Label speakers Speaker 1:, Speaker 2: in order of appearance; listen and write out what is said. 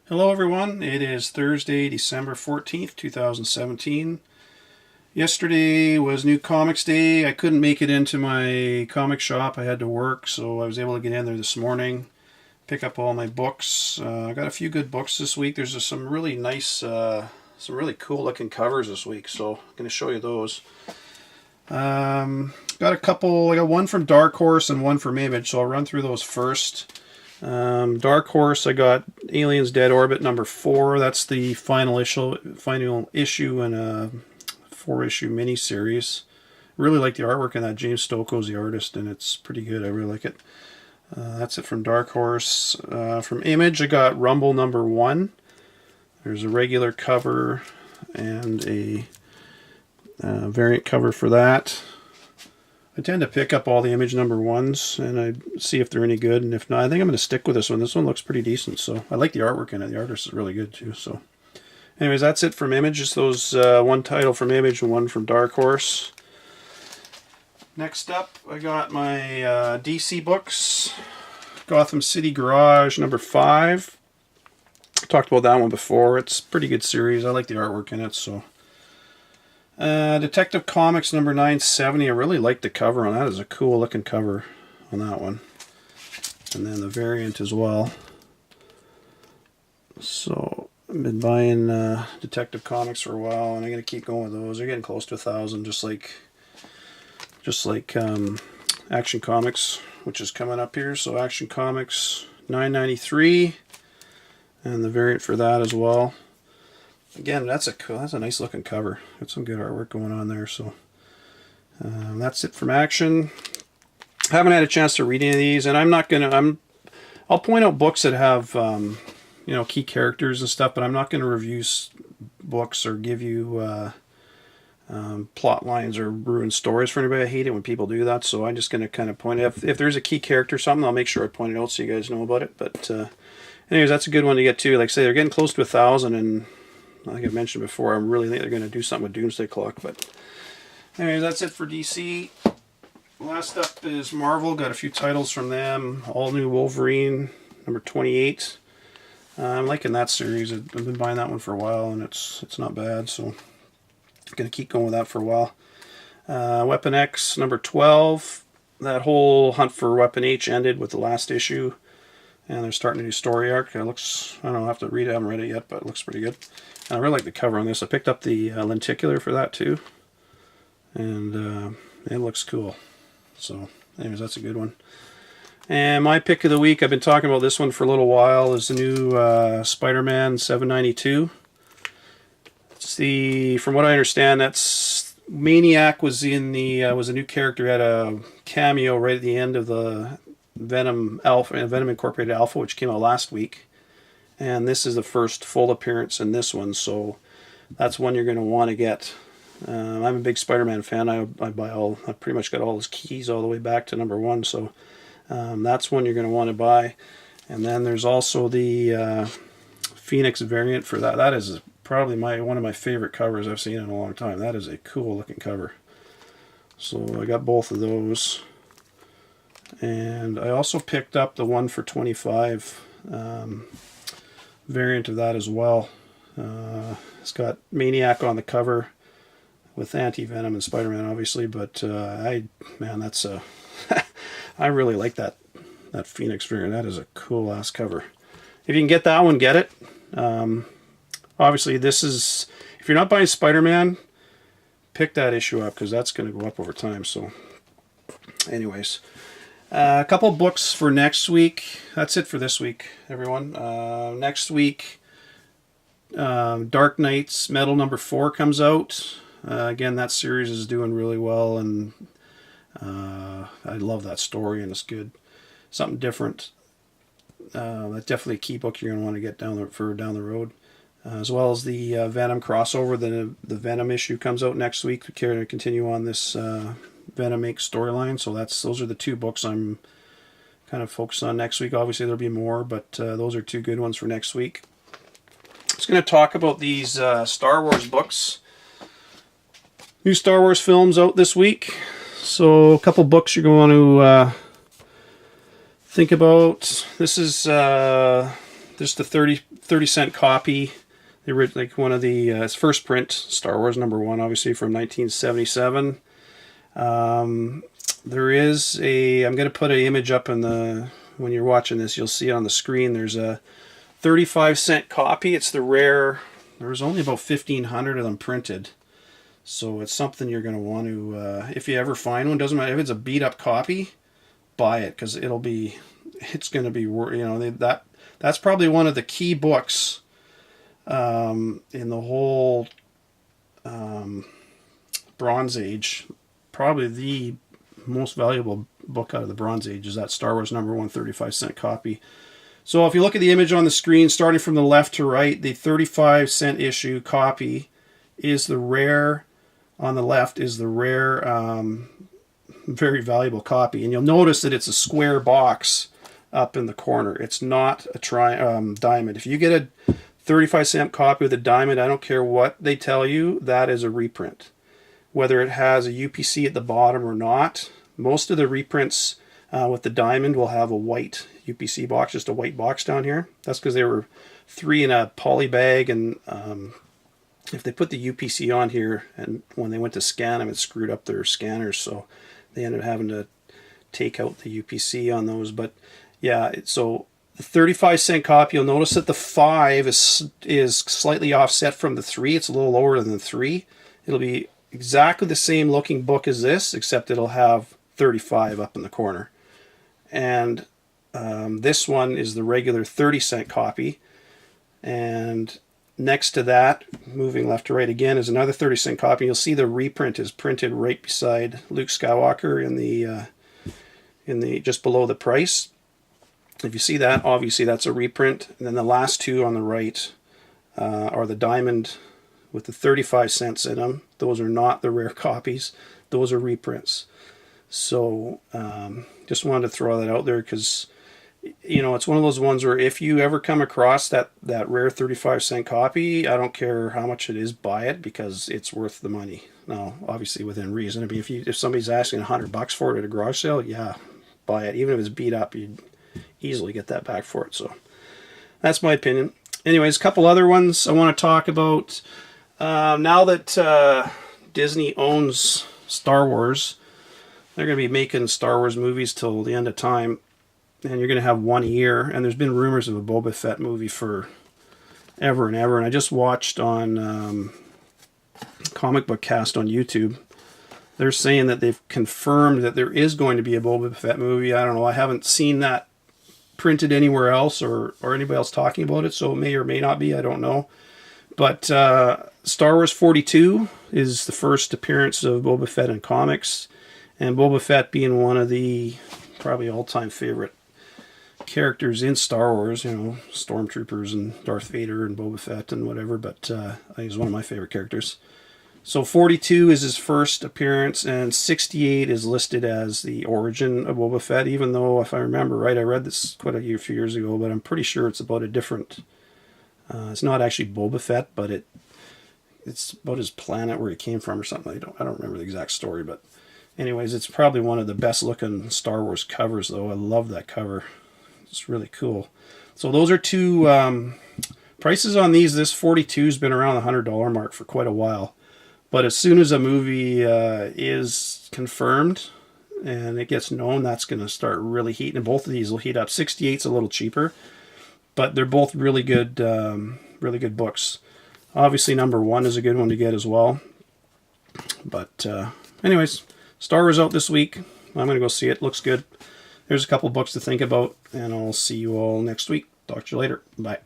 Speaker 1: Hello everyone, it is Thursday, December 14th, 2017. Yesterday was New Comics Day. I couldn't make it into my comic shop. I had to work, so I was able to get in there this morning, pick up all my books. I got a few good books this week. There's some really nice, some really cool looking covers this week, so I'm going to show you those. Got a couple, I got one from Dark Horse and one from Image, so I'll run through those first. Dark Horse, I got Aliens Dead Orbit number 4. That's the final issue in a 4-issue miniseries. Really like the artwork in that. James Stokoe's the artist, and it's pretty good. I really like it. That's it from Dark Horse. From Image, I got Rumble number 1. There's a regular cover and a variant cover for that. I tend to pick up all the Image number 1s and I see if they're any good, and if not, I think I'm going to stick with this one. This one looks pretty decent, so I like the artwork in it. The artist is really good too. So anyways, that's it from Image. Just those one title from Image and one from Dark Horse. Next up, I got my DC books. Gotham City Garage number 5. I talked about that one before. It's a pretty good series. I like the artwork in it, so Detective Comics number 970. I really like the cover on that. It's a cool looking cover on that one. And then the variant as well. So I've been buying Detective Comics for a while, and I'm going to keep going with those. They're getting close to 1,000, just like Action Comics, which is coming up here. So Action Comics 993, and the variant for that as well. Again, that's a nice looking cover. Got some good artwork going on there. So that's it from Action. I haven't had a chance to read any of these, and I'll point out books that have key characters and stuff, but I'm not going to review books or give you plot lines or ruin stories for anybody. I hate it when people do that, so I'm just going to kind of point out if there's a key character or something, I'll make sure I point it out so you guys know about it. But anyways, that's a good one to get to. Like I say, they're getting close to 1,000, and like I mentioned before, I really think they're going to do something with Doomsday Clock. But anyways, that's it for DC. Last up is Marvel. Got a few titles from them. All New Wolverine, number 28. I'm liking that series. I've been buying that one for a while, and it's not bad. So I'm going to keep going with that for a while. Weapon X, number 12. That whole hunt for Weapon H ended with the last issue, and they're starting a new story arc. It looks, I don't know, I'll have to read it. I haven't read it yet, but it looks pretty good. And I really like the cover on this. I picked up the lenticular for that too, and it looks cool. So anyways, that's a good one. And my pick of the week, I've been talking about this one for a little while, is the new Spider-Man 792. From what I understand, that's Maniac was a new character, had a cameo right at the end of the Venom Incorporated Alpha, which came out last week. And this is the first full appearance in this one, so that's one you're going to want to get. I'm a big Spider-Man fan. I pretty much got all his keys all the way back to number 1, so that's one you're going to want to buy. And then there's also the Phoenix variant for that. That is probably one of my favorite covers I've seen in a long time. That is a cool looking cover. So I got both of those. And I also picked up the one for 25 variant of that as well. It's got Maniac on the cover with Anti-Venom and Spider-Man, obviously, but I really like that Phoenix variant. That is a cool ass cover. If you can get that one, get it. Obviously, if you're not buying Spider-Man, pick that issue up, because that's going to go up over time. So anyways, a couple books for next week. That's it for this week, everyone. Next week, Dark Knight's Metal number 4 comes out. Again, that series is doing really well, and I love that story, and it's good. Something different. That's definitely a key book you're going to want to get down the road. As well as the Venom crossover. The Venom issue comes out next week. We're going to continue on this Venom 8 storyline. So those are the 2 books I'm kind of focused on next week. Obviously there'll be more, but those are 2 good ones for next week. I'm just going to talk about these Star Wars books. New Star Wars films out this week. So a couple books you're going to think about. This is just the 30-cent copy. They were like one of the first print, Star Wars #1, obviously from 1977. There is a, I'm going to put an image up in the, when you're watching this, you'll see it on the screen. There's a 35-cent copy. It's the rare, there's only about 1,500 of them printed. So it's something you're going to want to, if you ever find one, doesn't matter if it's a beat up copy, buy it, because it's going to be, that's probably one of the key books in the whole Bronze Age. Probably the most valuable book out of the Bronze Age is that Star Wars #1 35-cent copy. So if you look at the image on the screen, starting from the left to right, the 35-cent issue copy is the rare, on the left is the rare, very valuable copy. And you'll notice that it's a square box up in the corner. It's not a diamond. If you get a 35-cent copy with a diamond, I don't care what they tell you, that is a reprint. Whether it has a UPC at the bottom or not, most of the reprints with the diamond will have a white UPC box, just a white box down here. That's because they were 3 in a poly bag, and if they put the UPC on here, and when they went to scan them, it screwed up their scanners, so they ended up having to take out the UPC on those. But yeah, so the 35-cent copy, you'll notice that the 5 is slightly offset from the 3. It's a little lower than the 3. It'll be exactly the same looking book as this, except it'll have 35 up in the corner. And this one is the regular 30-cent copy. And next to that, moving left to right again, is another 30-cent copy. You'll see the reprint is printed right beside Luke Skywalker in the just below the price. If you see that, obviously that's a reprint. And then the last two on the right are the diamond with the 35 cents in them. Those are not the rare copies. Those are reprints. So just wanted to throw that out there because, you know, it's one of those ones where if you ever come across that rare 35-cent copy, I don't care how much it is, buy it, because it's worth the money. Now, obviously within reason. I mean, if somebody's asking $100 for it at a garage sale, yeah, buy it. Even if it's beat up, you'd easily get that back for it. So that's my opinion. Anyways, a couple other ones I want to talk about. Now that Disney owns Star Wars, they're going to be making Star Wars movies till the end of time, and you're going to have one a year. And there's been rumors of a Boba Fett movie for ever and ever. And I just watched on Comic Book Cast on YouTube. They're saying that they've confirmed that there is going to be a Boba Fett movie. I don't know. I haven't seen that printed anywhere else or anybody else talking about it, so it may or may not be. I don't know. But Star Wars 42 is the first appearance of Boba Fett in comics, and Boba Fett being one of the probably all-time favorite characters in Star Wars, you know, Stormtroopers and Darth Vader and Boba Fett and whatever, but I think he's one of my favorite characters. So 42 is his first appearance, and 68 is listed as the origin of Boba Fett, even though, if I remember right, I read this quite a few years ago, but I'm pretty sure it's about a different... it's not actually Boba Fett, but it's about his planet where he came from or something. I don't remember the exact story, but anyways, it's probably one of the best looking Star Wars covers, though. I love that cover. It's really cool. So those are two prices on these. This 42 has been around the $100 mark for quite a while. But as soon as a movie is confirmed and it gets known, that's going to start really heating. And both of these will heat up. 68's a little cheaper, but they're both really good books. Obviously, #1 is a good one to get as well. But anyways, Star Wars out this week. I'm going to go see it. Looks good. There's a couple books to think about, and I'll see you all next week. Talk to you later. Bye.